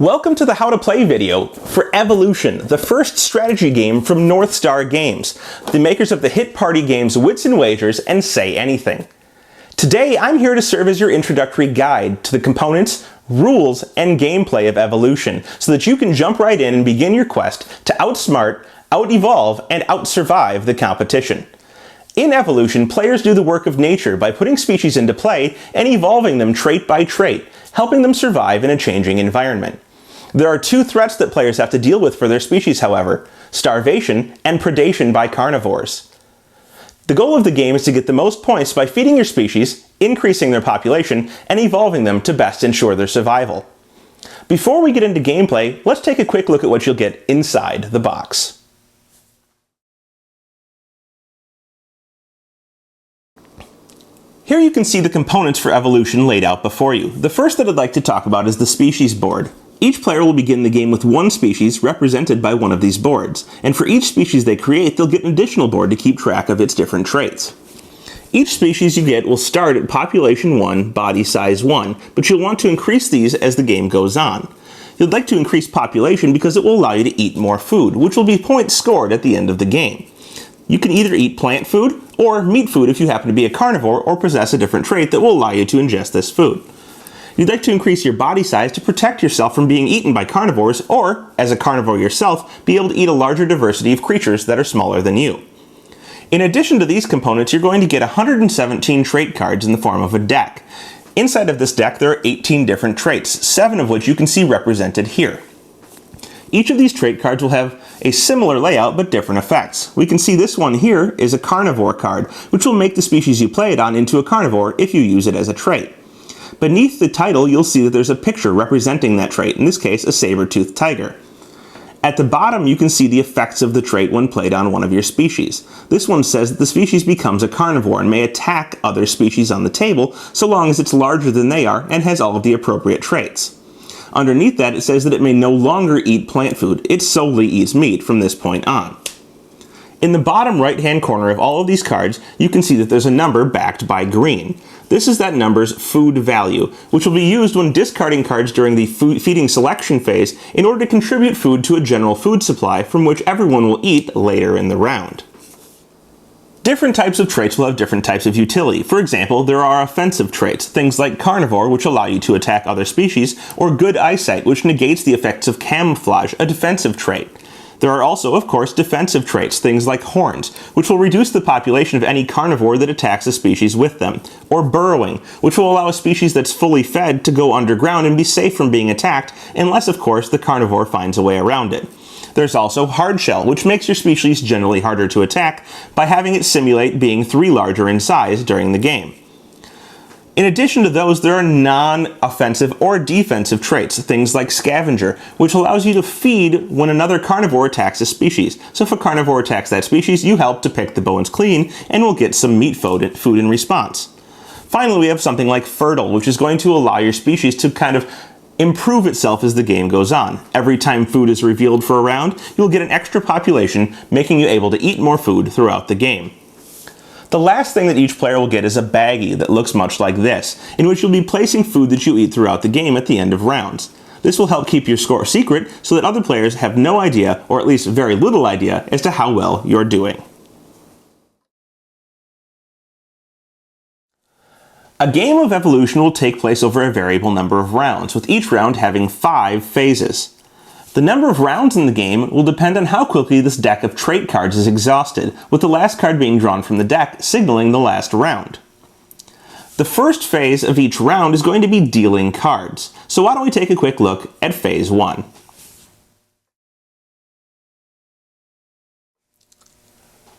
Welcome to the How to Play video for Evolution, the first strategy game from North Star Games, the makers of the hit party games Wits and Wagers and Say Anything. Today I'm here to serve as your introductory guide to the components, rules, and gameplay of Evolution, so that you can jump right in and begin your quest to outsmart, out-evolve, and out-survive the competition. In Evolution, players do the work of nature by putting species into play and evolving them trait by trait, helping them survive in a changing environment. There are two threats that players have to deal with for their species, however: starvation and predation by carnivores. The goal of the game is to get the most points by feeding your species, increasing their population, and evolving them to best ensure their survival. Before we get into gameplay, let's take a quick look at what you'll get inside the box. Here you can see the components for Evolution laid out before you. The first that I'd like to talk about is the species board. Each player will begin the game with one species represented by one of these boards, and for each species they create, they'll get an additional board to keep track of its different traits. Each species you get will start at population 1, body size 1, but you'll want to increase these as the game goes on. You'd like to increase population because it will allow you to eat more food, which will be points scored at the end of the game. You can either eat plant food or meat food if you happen to be a carnivore or possess a different trait that will allow you to ingest this food. You'd like to increase your body size to protect yourself from being eaten by carnivores, or, as a carnivore yourself, be able to eat a larger diversity of creatures that are smaller than you. In addition to these components, you're going to get 117 trait cards in the form of a deck. Inside of this deck there are 18 different traits, 7 of which you can see represented here. Each of these trait cards will have a similar layout but different effects. We can see this one here is a carnivore card, which will make the species you play it on into a carnivore if you use it as a trait. Beneath the title you'll see that there's a picture representing that trait, in this case a saber-toothed tiger. At the bottom you can see the effects of the trait when played on one of your species. This one says that the species becomes a carnivore and may attack other species on the table so long as it's larger than they are and has all of the appropriate traits. Underneath that, it says that it may no longer eat plant food. It solely eats meat from this point on. In the bottom right-hand corner of all of these cards, you can see that there's a number backed by green. This is that number's food value, which will be used when discarding cards during the feeding selection phase in order to contribute food to a general food supply from which everyone will eat later in the round. Different types of traits will have different types of utility. For example, there are offensive traits, things like carnivore, which allow you to attack other species, or good eyesight, which negates the effects of camouflage, a defensive trait. There are also, of course, defensive traits, things like horns, which will reduce the population of any carnivore that attacks a species with them, or burrowing, which will allow a species that's fully fed to go underground and be safe from being attacked, unless, of course, the carnivore finds a way around it. There's also hard shell, which makes your species generally harder to attack by having it simulate being 3 larger in size during the game. In addition to those, there are non-offensive or defensive traits, things like scavenger, which allows you to feed when another carnivore attacks a species. So if a carnivore attacks that species, you help to pick the bones clean and will get some meat food in response. Finally, we have something like fertile, which is going to allow your species to kind of improve itself as the game goes on. Every time food is revealed for a round, you'll get an extra population, making you able to eat more food throughout the game. The last thing that each player will get is a baggie that looks much like this, in which you'll be placing food that you eat throughout the game at the end of rounds. This will help keep your score secret so that other players have no idea, or at least very little idea, as to how well you're doing. A game of Evolution will take place over a variable number of rounds, with each round having 5 phases. The number of rounds in the game will depend on how quickly this deck of trait cards is exhausted, with the last card being drawn from the deck signaling the last round. The first phase of each round is going to be dealing cards, so why don't we take a quick look at phase 1.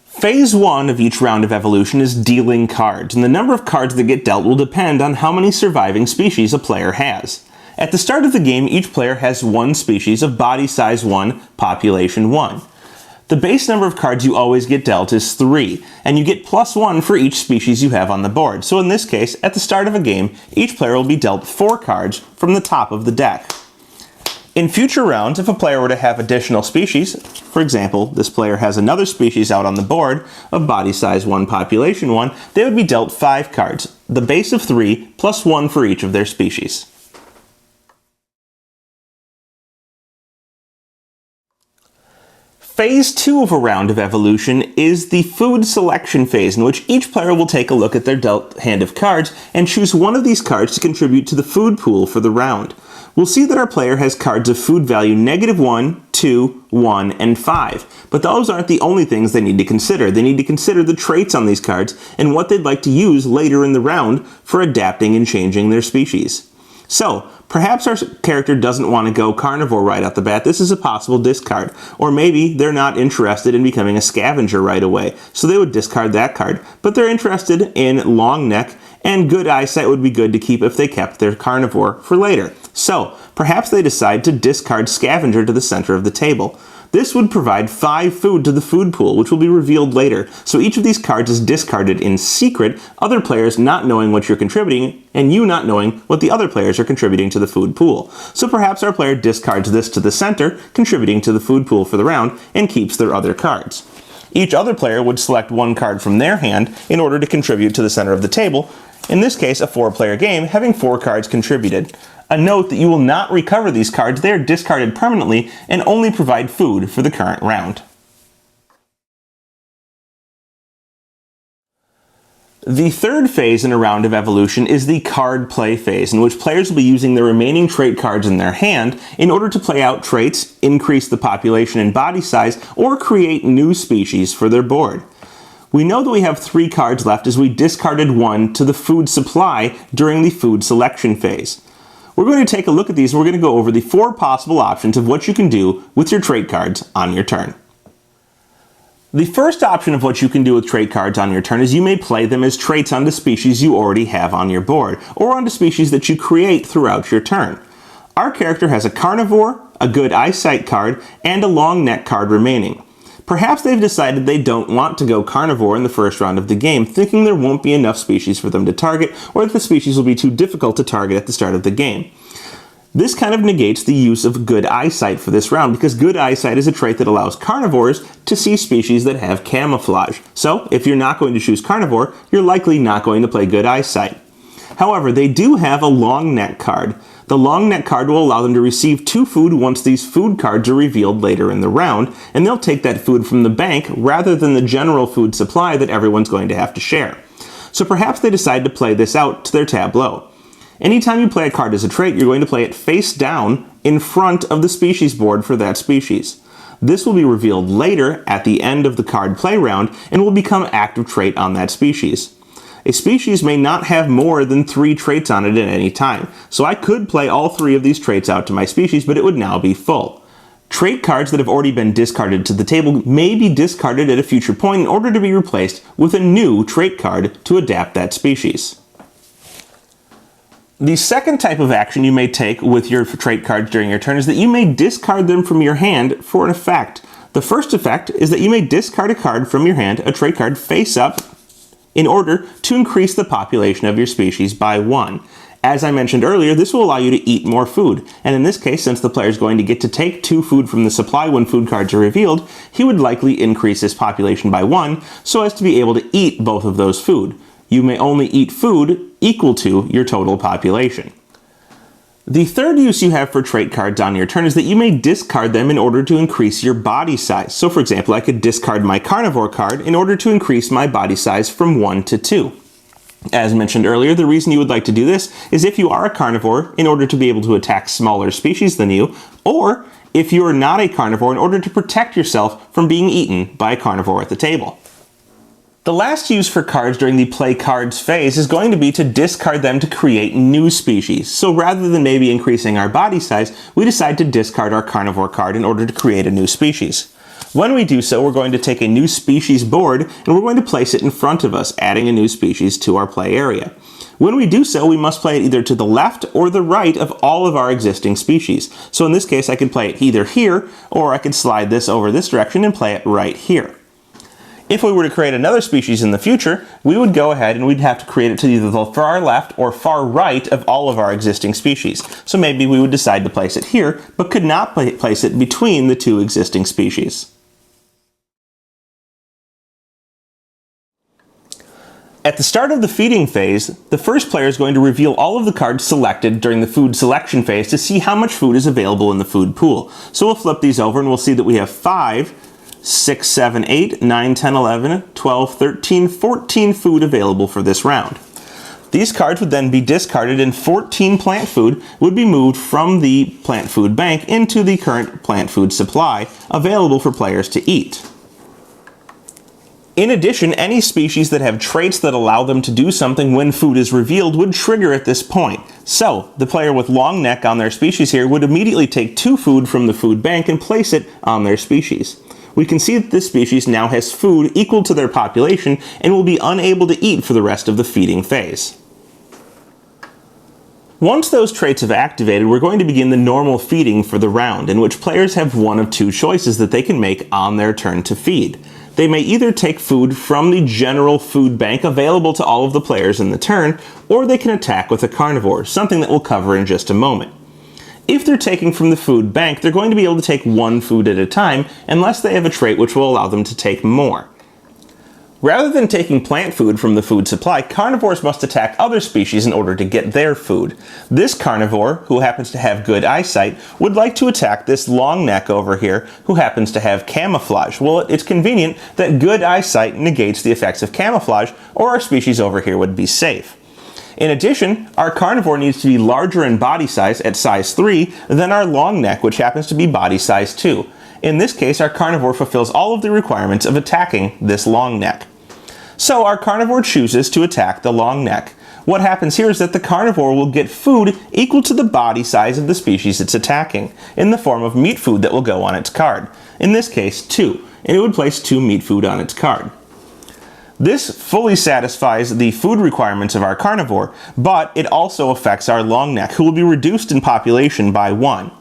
Phase 1 of each round of Evolution is dealing cards, and the number of cards that get dealt will depend on how many surviving species a player has. At the start of the game, each player has 1 species of body size 1, population 1. The base number of cards you always get dealt is 3, and you get +1 for each species you have on the board. So in this case, at the start of a game, each player will be dealt 4 cards from the top of the deck. In future rounds, if a player were to have additional species, for example, this player has another species out on the board of body size 1, population 1, they would be dealt 5 cards, the base of 3 plus 1 for each of their species. Phase 2 of a round of evolution is the food selection phase, in which each player will take a look at their dealt hand of cards and choose one of these cards to contribute to the food pool for the round. We'll see that our player has cards of food value -1, 2, 1, and 5. But those aren't the only things they need to consider. They need to consider the traits on these cards and what they'd like to use later in the round for adapting and changing their species. So, perhaps our character doesn't want to go carnivore right off the bat. This is a possible discard. Or maybe they're not interested in becoming a scavenger right away, so they would discard that card. But they're interested in long neck, and good eyesight would be good to keep if they kept their carnivore for later. So, perhaps they decide to discard scavenger to the center of the table. This would provide 5 food to the food pool, which will be revealed later. So each of these cards is discarded in secret, other players not knowing what you're contributing, and you not knowing what the other players are contributing to the food pool. So perhaps our player discards this to the center, contributing to the food pool for the round, and keeps their other cards. Each other player would select one card from their hand in order to contribute to the center of the table, in this case a 4-player game, having 4 cards contributed. A note that you will not recover these cards. They are discarded permanently and only provide food for the current round. The third phase in a round of evolution is the card play phase, in which players will be using the remaining trait cards in their hand in order to play out traits, increase the population and body size, or create new species for their board. We know that we have 3 cards left as we discarded 1 to the food supply during the food selection phase. We're going to take a look at these and we're going to go over the 4 possible options of what you can do with your trait cards on your turn. The first option of what you can do with trait cards on your turn is you may play them as traits onto species you already have on your board, or onto species that you create throughout your turn. Our character has a carnivore, a good eyesight card, and a long neck card remaining. Perhaps they've decided they don't want to go carnivore in the first round of the game, thinking there won't be enough species for them to target, or that the species will be too difficult to target at the start of the game. This kind of negates the use of good eyesight for this round, because good eyesight is a trait that allows carnivores to see species that have camouflage. So, if you're not going to choose carnivore, you're likely not going to play good eyesight. However, they do have a long neck card. The long neck card will allow them to receive 2 food once these food cards are revealed later in the round, and they'll take that food from the bank rather than the general food supply that everyone's going to have to share. So perhaps they decide to play this out to their tableau. Anytime you play a card as a trait, you're going to play it face down in front of the species board for that species. This will be revealed later at the end of the card play round and will become active trait on that species. A species may not have more than 3 traits on it at any time, so I could play all 3 of these traits out to my species, but it would now be full. Trait cards that have already been discarded to the table may be discarded at a future point in order to be replaced with a new trait card to adapt that species. The second type of action you may take with your trait cards during your turn is that you may discard them from your hand for an effect. The first effect is that you may discard a card from your hand, a trait card face up, in order to increase the population of your species by 1. As I mentioned earlier, this will allow you to eat more food, and in this case, since the player is going to get to take 2 food from the supply when food cards are revealed, he would likely increase his population by 1 so as to be able to eat both of those food. You may only eat food equal to your total population. The third use you have for trait cards on your turn is that you may discard them in order to increase your body size. So for example, I could discard my carnivore card in order to increase my body size from 1 to 2. As mentioned earlier, the reason you would like to do this is if you are a carnivore, in order to be able to attack smaller species than you, or if you are not a carnivore, in order to protect yourself from being eaten by a carnivore at the table. The last use for cards during the play cards phase is going to be to discard them to create new species. So rather than maybe increasing our body size, we decide to discard our carnivore card in order to create a new species. When we do so, we're going to take a new species board and we're going to place it in front of us, adding a new species to our play area. When we do so, we must play it either to the left or the right of all of our existing species. So in this case, I could play it either here, or I could slide this over this direction and play it right here. If we were to create another species in the future, we would go ahead and we'd have to create it to either the far left or far right of all of our existing species. So maybe we would decide to place it here, but could not place it between the 2 existing species. At the start of the feeding phase, the first player is going to reveal all of the cards selected during the food selection phase to see how much food is available in the food pool. So we'll flip these over and we'll see that we have 5 6, 7, 8, 9, 10, 11, 12, 13, 14 food available for this round. These cards would then be discarded and 14 plant food would be moved from the plant food bank into the current plant food supply available for players to eat. In addition, any species that have traits that allow them to do something when food is revealed would trigger at this point. So, the player with long neck on their species here would immediately take 2 food from the food bank and place it on their species. We can see that this species now has food equal to their population and will be unable to eat for the rest of the feeding phase. Once those traits have activated, we're going to begin the normal feeding for the round, in which players have one of 2 choices that they can make on their turn to feed. They may either take food from the general food bank available to all of the players in the turn, or they can attack with a carnivore, something that we'll cover in just a moment. If they're taking from the food bank, they're going to be able to take 1 food at a time, unless they have a trait which will allow them to take more. Rather than taking plant food from the food supply, carnivores must attack other species in order to get their food. This carnivore, who happens to have good eyesight, would like to attack this long neck over here, who happens to have camouflage. Well, it's convenient that good eyesight negates the effects of camouflage, or our species over here would be safe. In addition, our carnivore needs to be larger in body size at size 3 than our long neck, which happens to be body size 2. In this case, our carnivore fulfills all of the requirements of attacking this long neck. So our carnivore chooses to attack the long neck. What happens here is that the carnivore will get food equal to the body size of the species it's attacking, in the form of meat food that will go on its card. In this case, 2, and it would place 2 meat food on its card. This fully satisfies the food requirements of our carnivore, but it also affects our long neck, who will be reduced in population by 1.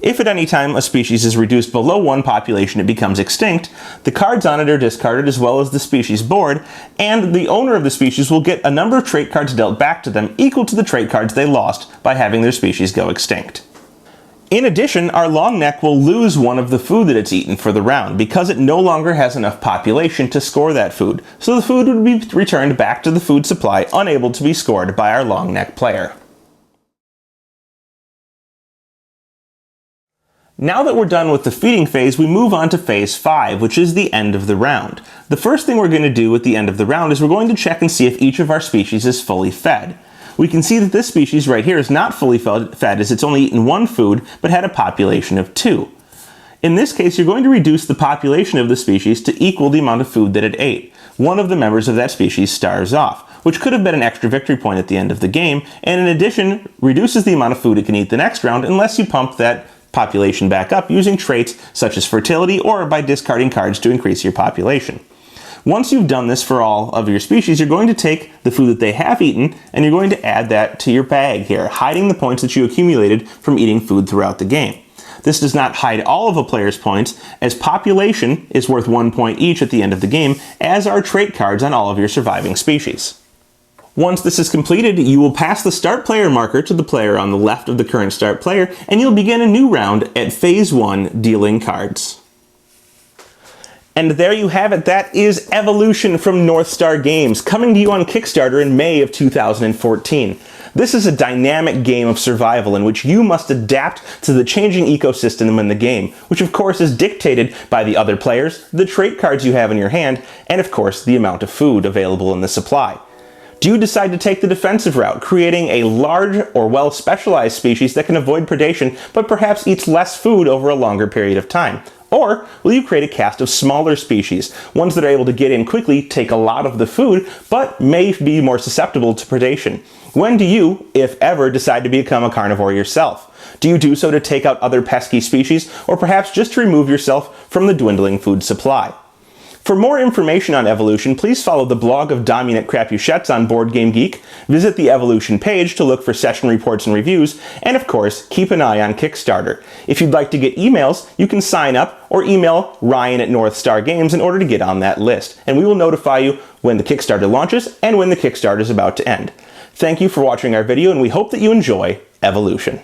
If at any time a species is reduced below 1 population, it becomes extinct, the cards on it are discarded as well as the species board, and the owner of the species will get a number of trait cards dealt back to them equal to the trait cards they lost by having their species go extinct. In addition, our long neck will lose 1 of the food that it's eaten for the round, because it no longer has enough population to score that food, so the food would be returned back to the food supply, unable to be scored by our long neck player. Now that we're done with the feeding phase, we move on to phase 5, which is the end of the round. The first thing we're going to do at the end of the round is we're going to check and see if each of our species is fully fed. We can see that this species right here is not fully fed as it's only eaten 1 food, but had a population of 2. In this case, you're going to reduce the population of the species to equal the amount of food that it ate. One of the members of that species starves off, which could have been an extra victory point at the end of the game, and in addition, reduces the amount of food it can eat the next round unless you pump that population back up using traits such as fertility or by discarding cards to increase your population. Once you've done this for all of your species, you're going to take the food that they have eaten and you're going to add that to your bag here, hiding the points that you accumulated from eating food throughout the game. This does not hide all of a player's points, as population is worth 1 point each at the end of the game, as are trait cards on all of your surviving species. Once this is completed, you will pass the start player marker to the player on the left of the current start player, and you'll begin a new round at phase 1, dealing cards. And there you have it. That is Evolution from North Star Games, coming to you on Kickstarter in May of 2014. This is a dynamic game of survival in which you must adapt to the changing ecosystem in the game, which of course is dictated by the other players, the trait cards you have in your hand, and of course the amount of food available in the supply. Do you decide to take the defensive route, creating a large or well-specialized species that can avoid predation but perhaps eats less food over a longer period of time? Or will you create a cast of smaller species, ones that are able to get in quickly, take a lot of the food, but may be more susceptible to predation? When do you, if ever, decide to become a carnivore yourself? Do you do so to take out other pesky species, or perhaps just to remove yourself from the dwindling food supply? For more information on Evolution, please follow the blog of Dominic Crapuchettes on Board Game Geek, visit the Evolution page to look for session reports and reviews, and of course, keep an eye on Kickstarter. If you'd like to get emails, you can sign up or email Ryan at North Star Games in order to get on that list, and we will notify you when the Kickstarter launches and when the Kickstarter is about to end. Thank you for watching our video, and we hope that you enjoy Evolution.